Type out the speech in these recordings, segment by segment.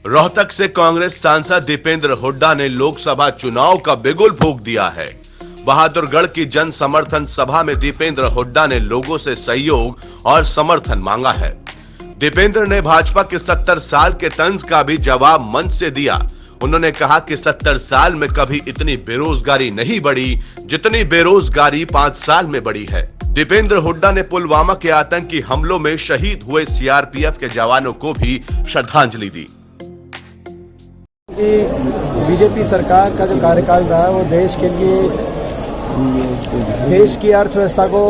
रोहतक से कांग्रेस सांसद दीपेंद्र हुड्डा ने लोकसभा चुनाव का बिगुल फूंक दिया है। बहादुरगढ़ की जन समर्थन सभा में दीपेंद्र हुड्डा ने लोगों से सहयोग और समर्थन मांगा है। दीपेंद्र ने भाजपा के 70 साल के तंज का भी जवाब मंच से दिया। उन्होंने कहा कि 70 साल में कभी इतनी बेरोजगारी नहीं बढ़ी जितनी बेरोजगारी 5 साल में बढ़ी है। दीपेंद्र हुड्डा ने पुलवामा के आतंकी हमलों में शहीद हुए सीआरपीएफ के जवानों को भी श्रद्धांजलि दी। बीजेपी सरकार का जो कार्यकाल रहा वो देश के लिए देश की अर्थव्यवस्था को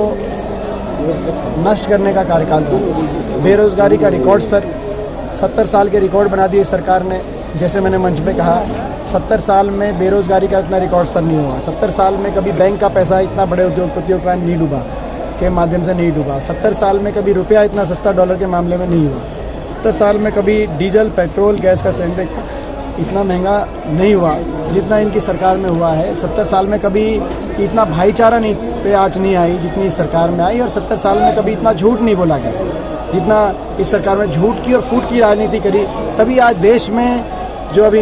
नष्ट करने का कार्यकाल था। बेरोजगारी का रिकॉर्ड स्तर 70 साल के रिकॉर्ड बना दिए सरकार ने। जैसे मैंने मंच पे कहा 70 साल में बेरोजगारी का इतना रिकॉर्ड स्तर नहीं हुआ। 70 साल में कभी बैंक का पैसा इतना बड़े उद्योगपतियों का नहीं डूबा के माध्यम से नहीं डूबा। 70 साल में कभी रुपया इतना सस्ता डॉलर के मामले में नहीं हुआ। 70 साल में कभी डीजल पेट्रोल गैस का सिलेंडर इतना महंगा नहीं हुआ जितना इनकी सरकार में हुआ है। 70 साल में कभी इतना भाईचारा नहीं पे आँच नहीं आई जितनी इस सरकार में आई, और 70 साल में कभी इतना झूठ नहीं बोला गया जितना इस सरकार में झूठ की और फूट की राजनीति करी। तभी आज देश में जो अभी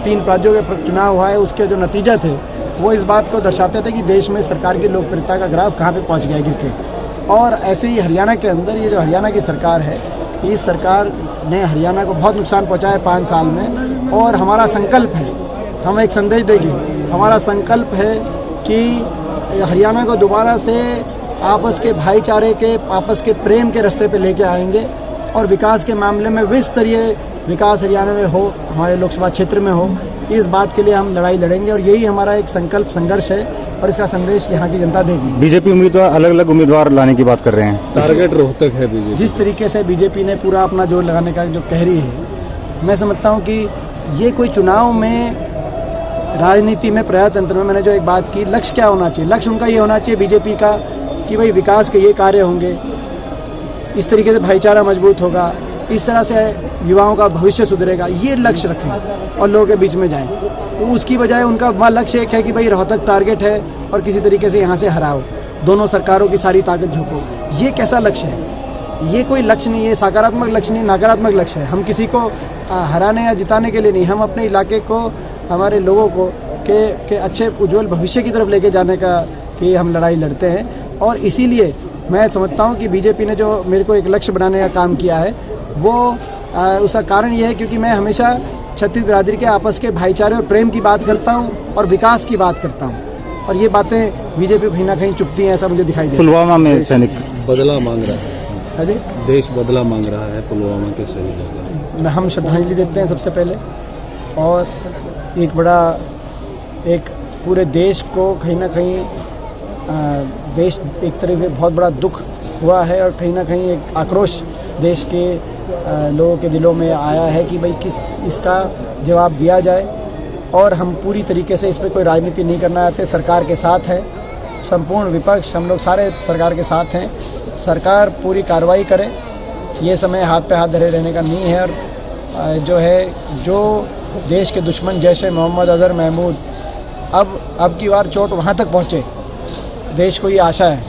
3 राज्यों के चुनाव हुआ है उसके जो नतीजे थे वो इस बात को दर्शाते थे कि देश में सरकार की लोकप्रियता का ग्राफ कहाँ पे पहुँच गया गिर के। और ऐसे ही हरियाणा के अंदर ये जो हरियाणा की सरकार है, इस सरकार ने हरियाणा को बहुत नुकसान पहुंचाया है 5 साल में। और हमारा संकल्प है, हम एक संदेश देंगे, हमारा संकल्प है कि हरियाणा को दोबारा से आपस के भाईचारे के, आपस के प्रेम के रास्ते पे लेके आएंगे और विकास के मामले में विस्तरीय विकास हरियाणा में हो, हमारे लोकसभा क्षेत्र में हो। इस बात के लिए हम लड़ाई लड़ेंगे और यही हमारा एक संकल्प संघर्ष है और इसका संदेश यहाँ की जनता देगी। बीजेपी उम्मीदवार अलग अलग उम्मीदवार लाने की बात कर रहे हैं। टारगेट रोहतक है बीजेपी। जिस तरीके से बीजेपी ने पूरा अपना जोर लगाने का जो कह रही है, मैं समझता हूँ कि ये कोई चुनाव में राजनीति में प्रजातंत्र में मैंने जो एक बात की, लक्ष्य क्या होना चाहिए? लक्ष्य उनका ये होना चाहिए बीजेपी का कि भाई विकास के ये कार्य होंगे, इस तरीके से भाईचारा मजबूत होगा, इस तरह से युवाओं का भविष्य सुधरेगा, ये लक्ष्य रखें और लोगों के बीच में जाएं। तो उसकी बजाय उनका लक्ष्य एक है कि भाई रोहतक टारगेट है और किसी तरीके से यहाँ से हराओ, दोनों सरकारों की सारी ताकत झोंको। ये कैसा लक्ष्य है? ये कोई लक्ष्य नहीं है, सकारात्मक लक्ष्य नहीं, नकारात्मक लक्ष्य है। हम किसी को हराने या जिताने के लिए नहीं, हम अपने इलाके को, हमारे लोगों को के अच्छे उज्जवल भविष्य की तरफ लेके जाने का कि हम लड़ाई लड़ते हैं। और इसीलिए मैं समझता हूँ कि बीजेपी ने जो मेरे को एक लक्ष्य बनाने का काम किया है वो उसका कारण ये है क्योंकि मैं हमेशा छत्तीस बिरादरी के आपस के भाईचारे और प्रेम की बात करता हूँ और विकास की बात करता हूँ, और ये बातें बीजेपी कहीं ना कहीं चुपती हैं, ऐसा मुझे दिखाई देता है। पुलवामा में सैनिक बदला मांग रहा है, देश बदला मांग रहा है पुलवामा के शहीदों का। हम श्रद्धांजलि देते हैं सबसे पहले, और एक पूरे देश को कहीं ना कहीं देश एक तरह से बहुत बड़ा दुख हुआ है और कहीं ना कहीं एक आक्रोश देश के लोगों के दिलों में आया है कि भाई इसका जवाब दिया जाए। और हम पूरी तरीके से इस पर कोई राजनीति नहीं करना चाहते, सरकार के साथ है संपूर्ण विपक्ष, हम लोग सारे सरकार के साथ हैं। सरकार पूरी कार्रवाई करे, ये समय हाथ पे हाथ धरे रहने का नहीं है। और जो देश के दुश्मन जैसे मोहम्मद अजहर महमूद अब की बार चोट वहाँ तक पहुँचे, देश को ये आशा है,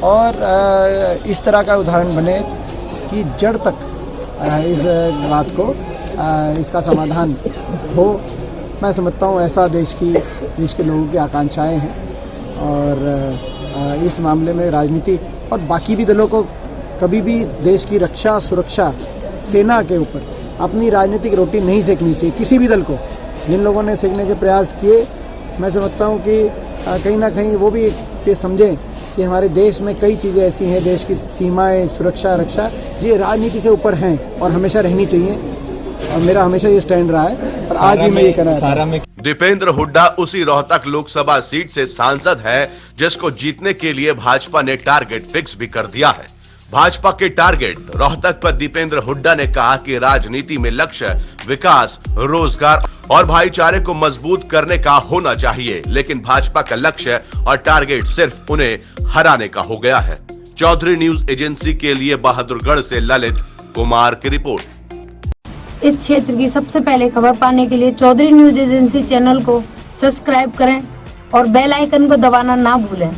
और इस तरह का उदाहरण बने कि जड़ तक इस बात को इसका समाधान हो। मैं समझता हूँ ऐसा देश के लोगों की आकांक्षाएं हैं, और इस मामले में राजनीति और बाकी भी दलों को कभी भी देश की रक्षा सुरक्षा सेना के ऊपर अपनी राजनीतिक रोटी नहीं सेकनी चाहिए। किसी भी दल को जिन लोगों ने सेकने के प्रयास किए, मैं समझता हूँ कि कहीं ना कहीं वो भी ये समझें कि हमारे देश में कई चीज़ें ऐसी हैं, देश की सीमाएं, सुरक्षा, रक्षा, ये राजनीति से ऊपर हैं और हमेशा रहनी चाहिए। और मेरा हमेशा ये स्टैंड रहा है और आज भी मैं ये कहना चाहता हूं। दीपेंद्र हुड्डा उसी रोहतक लोकसभा सीट से सांसद है जिसको जीतने के लिए भाजपा ने टारगेट फिक्स भी कर दिया है। भाजपा के टारगेट रोहतक पर दीपेंद्र हुड्डा ने कहा कि राजनीति में लक्ष्य विकास, रोजगार और भाईचारे को मजबूत करने का होना चाहिए, लेकिन भाजपा का लक्ष्य और टारगेट सिर्फ उन्हें हराने का हो गया है। चौधरी न्यूज एजेंसी के लिए बहादुरगढ़ से ललित कुमार की रिपोर्ट। इस क्षेत्र की सबसे पहले खबर पाने के लिए चौधरी न्यूज एजेंसी चैनल को सब्सक्राइब करें और बेल आइकन को दबाना ना भूलें।